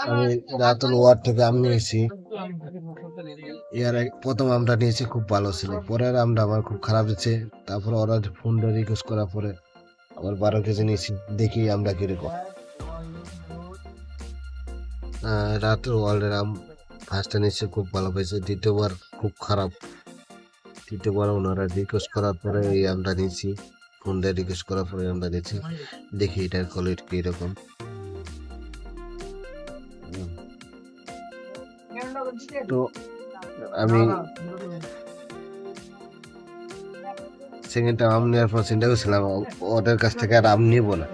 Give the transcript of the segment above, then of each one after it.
আমি রাতুল ওয়ার্ড থেকে আম নিয়েছি। প্রথম আমটা নিয়েছি, খুব ভালো ছিল। পরের আমটা আমার খুব খারাপ হয়েছে। তারপর ওরা ফোনটা রিকোয়েস্ট করার পরে আবার 12 কেজি নিয়েছি, দেখি আমটা কিরকম। রাতুল ওয়ার্ল্ডের আম ফার্স্টটা নিয়েছি, খুব ভালো পেয়েছে। দ্বিতীয়বার খুব খারাপ। তৃতীয়বার ওনারা রিকোয়েস্ট করার পরে এই আমটা নিয়েছি, ফোনটা রিকোয়েস্ট করার পরে আমটা নিয়েছি, দেখি এটার কোয়ালিটি কিরকম। তো আমি সেকেন্ড টাইম আম নেওয়ার পর চিন্তা করছিলাম ওদের কাছ থেকে আর আম নিবো না।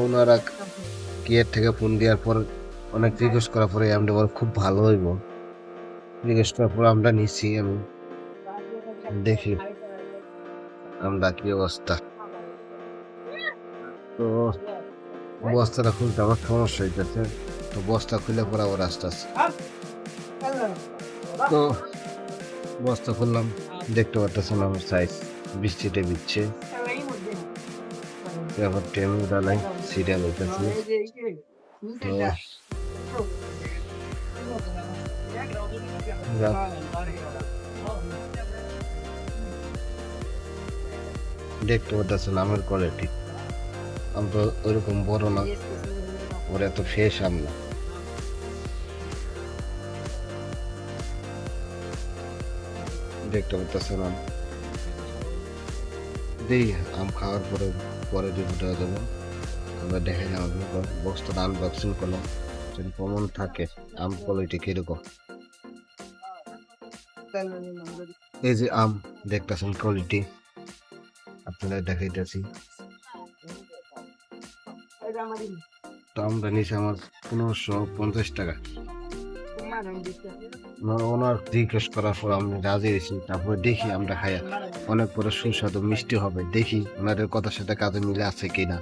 ওনারা কিয়ের থেকে ফোন দেওয়ার পর অনেক রিকোয়েস্ট করার পরে আমটা বল খুব ভালো হইব। রিকোয়েস্ট করার পর আমরা নিচ্ছি। আমি দেখি আমরা কি অবস্থা। তো বস্তাটা খুলতে আমার সমস্যা হইতেছে। তো বস্তা খুলে পরে আবার আস্তে আস্তে তো বস্তা খুললাম, দেখতে পারতেছেন আমার সাইজ। বৃষ্টিতে বিচ্ছে, তারপর টেম ডালাই সিরিয়াল হইতেছে। তো দেখতে পারতেছেন আমের কোয়ালিটি। আম তো ওইরকম বড় না, ওর এত ফ্রেশ আম না। দেখতে পারতেছেন আম। দেই আম খাওয়ার পরে পরে রিভিউটা দেবো। আমরা দেখে নেওয়া বক্সটা আনবক্সিং করলাম, যদি কমন থাকে আম কোয়ালিটি কিরকম। এই যে আম দেখতেছেন কোয়ালিটি, আপনারা দেখাইতেছি। তো আমরা নিচে আমার 1550 টাকা। ওনার রিকোয়েস্ট করার পর আমি রাজি হয়েছি। তারপরে দেখি আমরা খাইয়া অনেক পরে সুস্বাদু মিষ্টি হবে, দেখি ওনাদের কথার সাথে কাজে মিলে আছে কিনা।